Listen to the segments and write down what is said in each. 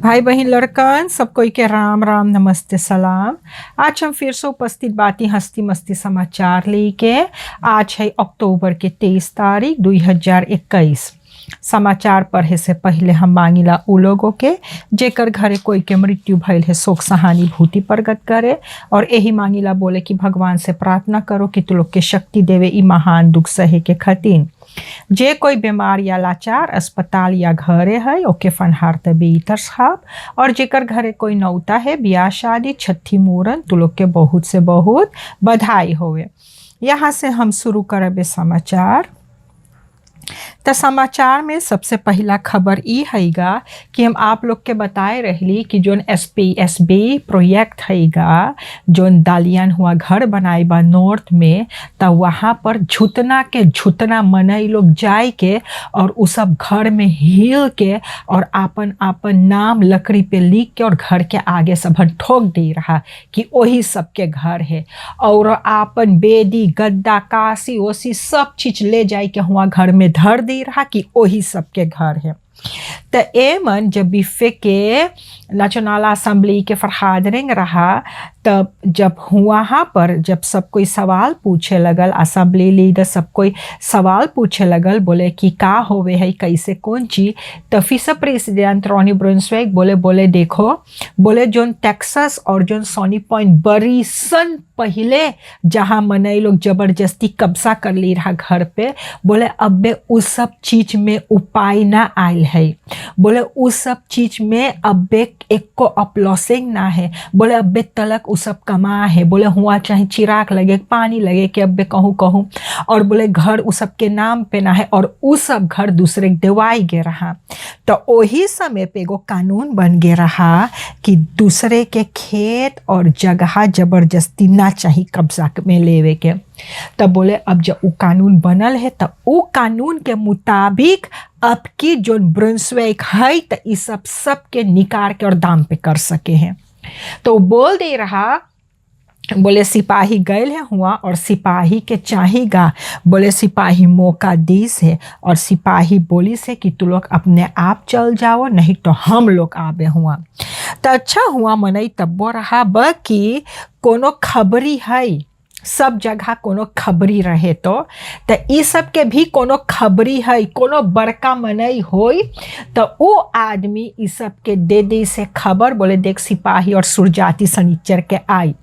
भाई बहन लड़कन सब कोई के राम राम नमस्ते सलाम। आज हम फिर से उपस्थित बाती हस्ती मस्ती समाचार लेके। आज है अक्टूबर के 23 तारीख 2021। समाचार पढ़े से पहले हम मांगिला उ लोगों के जेकर घरे कोई के मृत्यु भइल है शोक सहानुभूति प्रकट करे और यही मांगिला बोले कि भगवान से प्रार्थना करो कि तू लोग के शक्ति देवे ई महान दुख सहे के खातिर। जे कोई बीमार या लाचार अस्पताल या घरे है ओके फनहार तबे इतर साहब और जेकर घरे कोई नौता है ब्याह शादी छठी मूरन तू लोग के बहुत से बहुत बधाई होवे। यहाँ से हम शुरू करबे समाचार। तो समाचार में सबसे पहला खबर ई हैगा कि हम आप लोग के बताए रहली कि जोन SPSB प्रोजेक्ट हैगा जोन दालियन हुआ घर बनाई बा नॉर्थ में, तो वहाँ पर झुतना के झुतना मनई लोग जाए के और उ सब घर में हिल के और आपन आपन नाम लकड़ी पे लिख के और घर के आगे सब ठोक दे रहा कि वही सबके घर है और आपन बेदी गद्दा काशी ओसी सब चीज ले जाए के हुआ घर में धर दे रहा कि वही सबके घर है। तो एमन जब बिफे के नेशनल असेंबली के फरहादरिंग रहा तब जब वहाँ पर जब सब कोई सवाल पूछे लगल, असेंबली लीडर सब कोई सवाल पूछे लगल बोले कि का होवे है कैसे कौन चीज, तो फिर प्रेसिडेंट रॉनी ब्रुन्सविक बोले देखो बोले जोन टेक्सास और जोन सॉनी पॉइंट बड़ी सन पहले जहाँ मनई लोग जबरदस्ती कब्जा कर ली रहा घर पे, बोले अबे उस सब चीज में उपाय ना आयल है, बोले उस सब चीज में अबे एक को अपलॉसिंग ना है, बोले अबे तलक उ सब कमा है, बोले हुआ चाहे चिराग लगे पानी लगे कि अबे कहूँ और बोले घर उ सब के नाम पे ना है और उ सब घर दूसरे के देवाई गे रहा। तो वही समय पे एगो कानून बन गे रहा कि दूसरे के खेत और जगह जबरदस्ती ना चाहिए कब्जा में लेवे के। तब बोले अब जब वो कानून बनल है तो वो कानून के मुताबिक अब की जो ब्रुन्सविक है तो इस सब के निकाल के और दाम पे कर सके हैं। तो बोल दे रहा बोले सिपाही गए है हुआ और सिपाही के चाहेगा, बोले सिपाही मौका दीस है और सिपाही बोली से कि तू लोग अपने आप चल जाओ नहीं तो हम लोग आबे हुआ। तो अच्छा हुआ मनई तब्बो रहा ब कि कोनो खबरी है सब जगह कोनो खबरी रहे तो ई सब के भी कोनो खबरी है कोनो बड़का मनई होई तो वो आदमी ई सब के दे से खबर बोले देख सिपाही और सुरजाती सनीचर के आई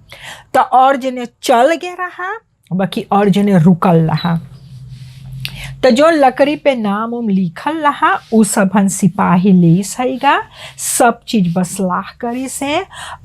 तो और जने चल गए रहा बाकी और जने रुकल रहा। तो जो लकड़ी पे नाम उम लिखल रहा उ सबन सिपाही ले सहीगा सब चीज बसलाह करी से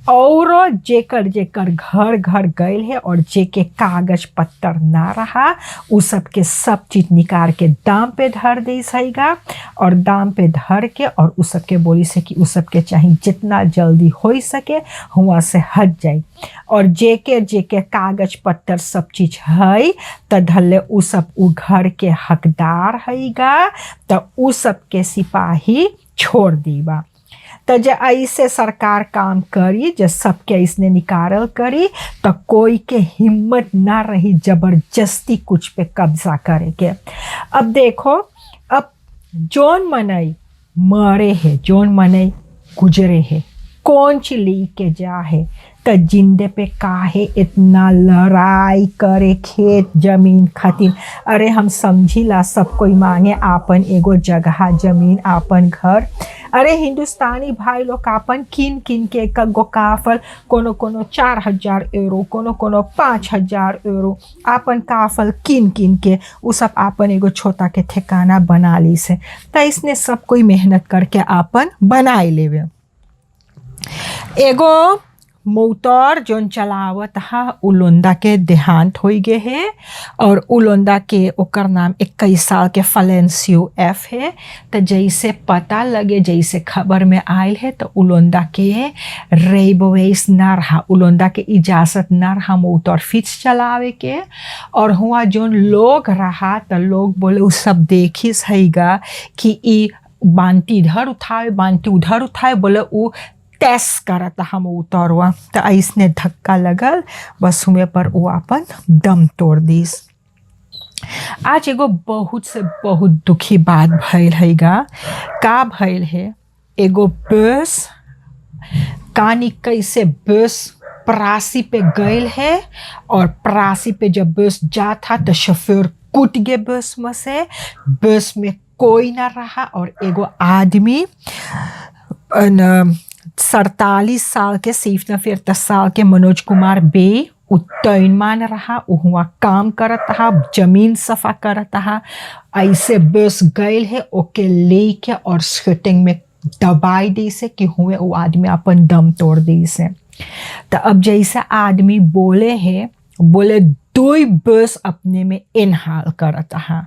और जेकर जेकर घर घर गए है और जेके कागज पत्तर ना रहा उ सब के सब चीज निकाल के दाम पे धर दे सहीगा और दाम पे धर के और उ सब के बोली से कि उ सब के चाहिए जितना जल्दी हो सके हुआ से हट जाए और जेके जेके कागज पत्तर सब चीज है तो धले उ सब उ घर के हकदार हैगा तो उ सब के सिपाही छोड़ दीबा। तो जे ऐसे सरकार काम करी जे सबके ऐसने निकारल करी तो कोई के हिम्मत ना रही जबरदस्ती कुछ पे कब्जा करे के। अब देखो अब जोन मनई मरे है जोन मनई गुजरे है कौन ची ली के जा है तो जिंदे पे काहे इतना लड़ाई करे खेत जमीन खातिर। अरे हम समझीला सब कोई मांगे आपन एगो जगह जमीन आपन घर। अरे हिंदुस्तानी भाई लोग आपन किन किन के एक गो काफल कोनो कोनो 4,000 यूरो कोनो कोनो 5,000 यूरो आपन काफल किन किन के उ सब आपन एगो छोटा के ठिकाना बना ली से तो इसने सब कोई मेहनत करके आपन बनाए लेवे। एगो मोटर जोन चलावत हा उलोंदा के देहांत हो गए है और उलोंदा के ओकर नाम 21 साल के फलेंसियो एफ है। तो जैसे पता लगे जैसे खबर में आयल है तो उलोंदा के रेबवेस ना रहा उलोंदा के इजाज़त ना रहा मोटर फिच चलावे के और हुआ जोन लोग रहा तो लोग बोले उ सब देखी सहीगा कि ई बांटी इधर उठाए बांटी उधर उठाए बोले उ टेस्ट करता हम उतरवा तो ऐसने धक्का लगल बस हुए पर वो अपन दम तोड़ दीस। आज एगो बहुत से बहुत दुखी बात भइल हैगा। का भइल है एगो बस कानी कैसे बस परासी पे गईल है और परासी पे जब बस जा था तो शोफर कूद गए बस में कोई ना रहा और एगो आदमी 47 साल के सिर्फ न फिर 10 साल के मनोज कुमार बे उतैन मान रहा वहाँ काम करत रहा जमीन सफा करत रहा ऐसे बस गईल है ओके लेके और शूटिंग में दबाई दी से कि हुए वो आदमी अपन दम तोड़ दी से। तो अब जैसे आदमी बोले दो बस अपने में इनहाल करता है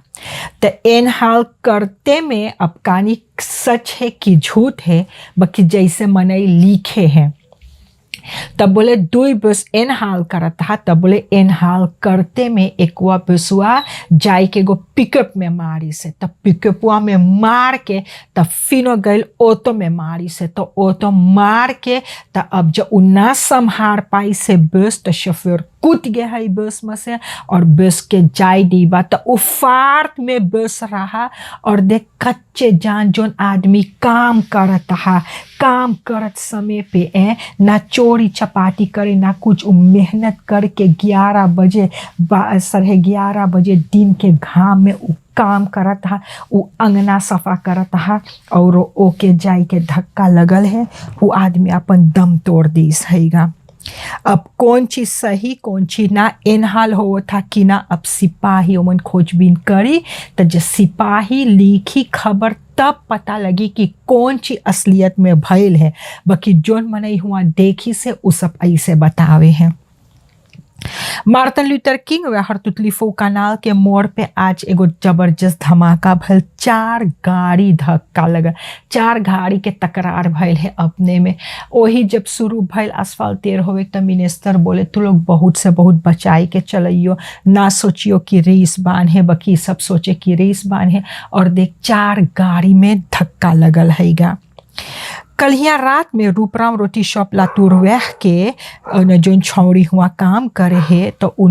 तो इनहाल करते में अब कहानी सच है कि झूठ है बाकी जैसे मनई लिखे हैं तब बोले दो बस इनहाल करता है तब बोले इनहाल करते में एक बसुआ जाई के गो पिकअप में मारी से तब पिकअपवा में मार के तब फिनो गई ऑटो में मारी से तो ऑटो मार के तब अब जब उ ना संभाल पाई से बस तो शोफर कूद गया है बस में से और बस के जाई दीबा तो उफार्त में बस रहा और देख कच्चे जान जोन आदमी काम करत समय पे ना चोरी चपाटी करे ना कुछ मेहनत करके 11 बजे 11:30 दिन के घाम में काम करत था वो अंगना सफा करत था और ओके जाई के धक्का लगल है वो आदमी अपन दम तोड़ दी सहीगा। अब कौन चीज़ सही कौन चीज़ ना इनहाल हो था कि ना अब सिपाही ओमन खोजबीन करी तो जब सिपाही लिखी खबर तब पता लगी कि कौन चीज़ असलियत में भइल है बाकी जोन मनई हुआ देखी से वो सब ऐसे बतावे हैं। मार्टिन लूथर किंग व हरतुतलीफो कनाल के मोड़ पे आज एगो जबरदस्त धमाका भल 4 गाड़ी धक्का लगा 4 गाड़ी के तकरार भइल है अपने में वही जब शुरू भइल असफाल्टेर होवे तो मिनिस्टर बोले तू लोग बहुत से बहुत बचाई के चलइयो ना सोचियो कि रेस बान है बाकी सब सोचे कि रेस बान है और देख 4 गाड़ी में धक्का लगल हैगा। कलिया रात में रूपराम रोटी शॉप लातूर वह के जोन छौड़ी हुआ काम करे है तो उ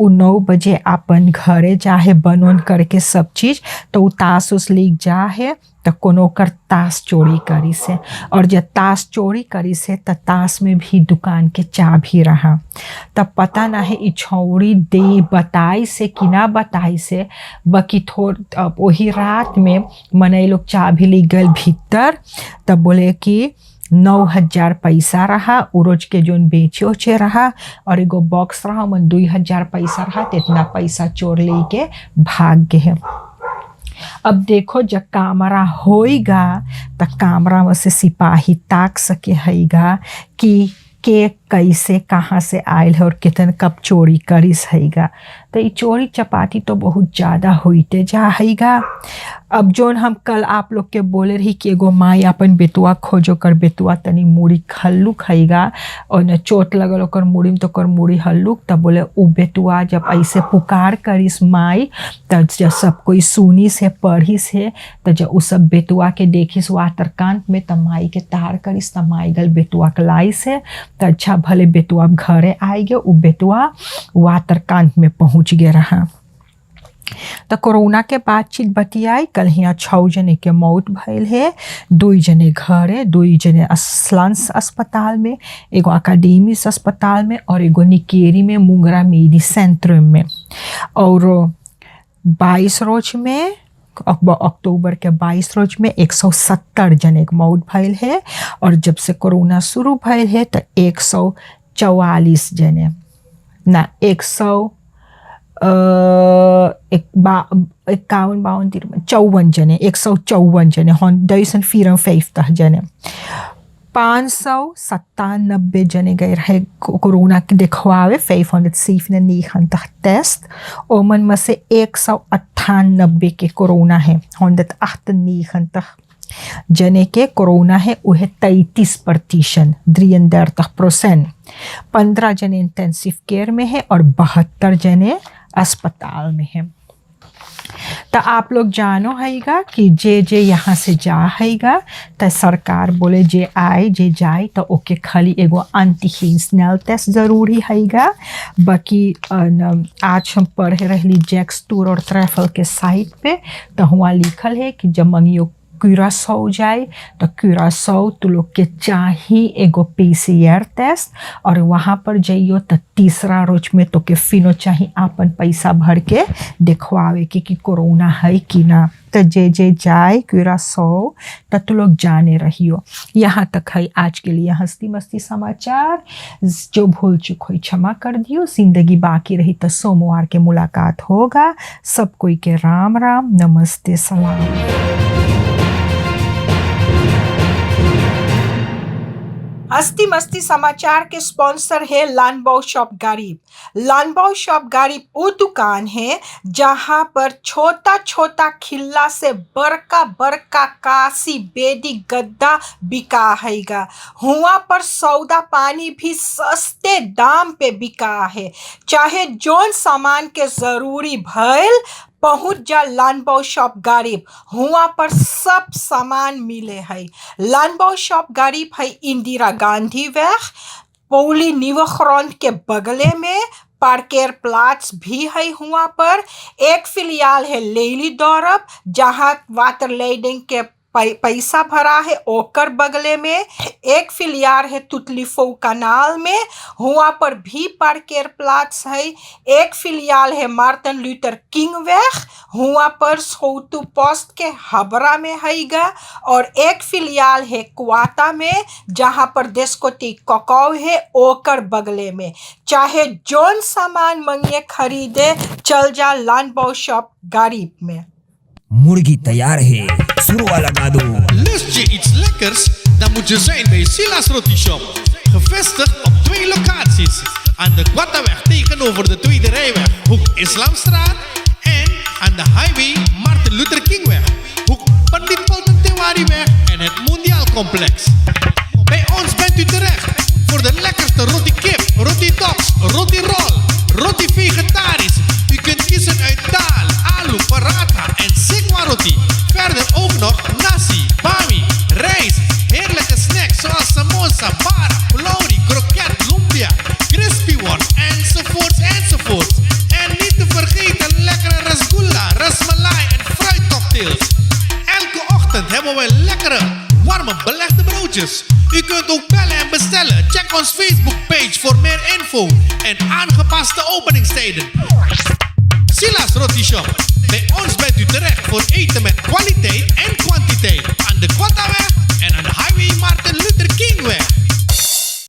9 बजे अपन घरे जाहे बनोन करके सब चीज़ तो उ तास उस लीक जा है तो कोनो कर तास चोरी करी से और जब तास चोरी करी से तो तास में भी दुकान के चाबी रहा तब पता ना है ई छौड़ी दे बताई से कि ना बताई से बाकी वही रात में मनई लोग चाबी ले गए भीतर तब बोले कि 9,000 पैसा रहा उरोज के जोन बेचे उचे रहा और एगो बॉक्स रहा मन 2,000 पैसा रहा तो इतना पैसा चोर ले के भाग गए। अब देखो जब कैमरा होएगा तो कैमरा में से सिपाही ताक सके हैगा कि के कैसे कहाँ से आयल है और कितन कब चोरी करिस हैगा तो ये चोरी चपाटी तो बहुत ज़्यादा होते जा हैगा। अब जोन हम कल आप लोग के बोले रही कि एगो माई अपन बेटुआ खोजो कर बेटुआ तनी मूड़ी हल्लुक हैगा और न चोट लगल ओकर मूड़ी में तो ओकर मूड़ी हल्लुक तब बोले उ बेटुआ जब ऐसे पुकार करिस माई तब जब सब कोई सुनी से पढ़ी से तो जब उ सब बेटुआ के देखिस वातरकांत में तब माई के तार करिस तब माई गल बेटुआ के लाई से तो अच्छा भले बेटुआ घरे आए गए उ बेटुआ वातरकांत में पहुँच गया रहा। तो कोरोना के बातचीत बतियाई कल यहाँ 6 जने के मौत भइल है 2 जने घरे 2 जने अस्लांस अस्पताल में एगो अकाडेमिस अस्पताल में और एगो निकेरी में मुंगरा मेडी सेंट्रम में और 22 रोज में अक्टूबर के 22 रोज में 170 जने के मौत भइल है और जब से कोरोना शुरू भइल है तो 144 जने ना 154 जने 154 जने 154 जने 597 जने गए रहे कोरोना के दिखवावे 597 टेस्ट और मन में से 198 के कोरोना है 198 जने के कोरोना है वह 33% 33%। 15 जने इंटेंसिव केयर में है और 72 जने अस्पताल में है। तो आप लोग जानो हैगा कि जे यहाँ से जा हैगा तो सरकार बोले जे आए जे जाए तो ओके खाली एगो एंटीहींसनल टेस्ट ज़रूरी हैगा। बाकी आज हम पढ़े रहली जैक्स टूर और ट्रैवल के साइट पे तो हुआ लिखल है कि जब मंगियो क्यूरासो जाए तो क्यूरासो तू लोग के चाही एगो PCR टेस्ट और वहाँ पर जाइयो तो तीसरा रोज में तो के फिनो चाही आपन पैसा भर के देखवावे कि कोरोना है कि ना। तो जे जाए क्यूरासो तो तू लोग जाने रहियो। यहाँ तक है आज के लिए हंसती मस्ती समाचार। जो भूल चुक हुई क्षमा कर दियो। जिंदगी बाकी रही तो सोमवार के मुलाकात होगा। सब कोई के राम राम नमस्ते सलाम। हस्ती मस्ती समाचार के स्पॉन्सर है लानबाओ शॉप गरीब। लानबाओ शॉप गरीब वो दुकान है जहाँ पर छोटा छोटा खिल्ला से बड़का बड़का कासी बेदी गद्दा बिका हैगा। हुआ पर सौदा पानी भी सस्ते दाम पे बिका है। चाहे जोन सामान के जरूरी भइल पहुँच जा लानबाओ शॉप गरीब। हुआ पर सब सामान मिले है। लानबाओ शॉप गरीब है इंदिरा गांधी वेग पौली निवखरौंद के बगले में। पार्केर प्लाट्स भी है। हुआ पर एक फिलियाल है लेली दौरब जहाँ वाटर लेडिंग के पैसा भरा है ओकर बगले में। एक फिलियार है तुतलीफो कनाल में। हुआ पर भी पार्केर प्लाट्स है। एक फिलियाल है मार्टिन लूथर किंग वेग हुआ पर सोतु पोस्ट के हबरा में हैगा। और एक फिलियाल है क्वाता में जहाँ पर देशकोटी कोकाव है ओकर बगले में। चाहे जोन सामान मंगिए खरीदे चल जा लानबाओ शॉप गरीब में। मुर्गी तैयार है, शुरू लगा दो। Lust je iets lekkers? Dan moet je zijn bij Silas Roti Shop. Gevestigd op 2 locaties. Aan de Quattaweg tegenover de Tweede Rijweg, hoek Islamstraat. En aan de highway Martin Luther Kingweg, hoek Pandit Palten Tewariweg en het Mondiaal Complex. Bij ons bent u terecht voor de lekkerste roti kip, roti tops, roti roll, roti vegetarisch. U kunt kiezen uit daal, alu, paratha en sikwa roti. Verder ook nog nasi, bami, rijst, heerlijke snacks zoals samosa, bara, pulauri, kroket, lumpia, crispy one, enzovoorts, enzovoorts. En niet te vergeten lekkere rasgulla, rasmalai en fruitcocktails. Elke ochtend hebben we lekkere, warme belegde broodjes. U kunt ook bellen en bestellen. Check ons Facebook page voor meer info en aangepaste openingstijden. Silas Roti Shop. Bij ons bent u terecht voor eten met kwaliteit en kwantiteit. Aan de Quattaweg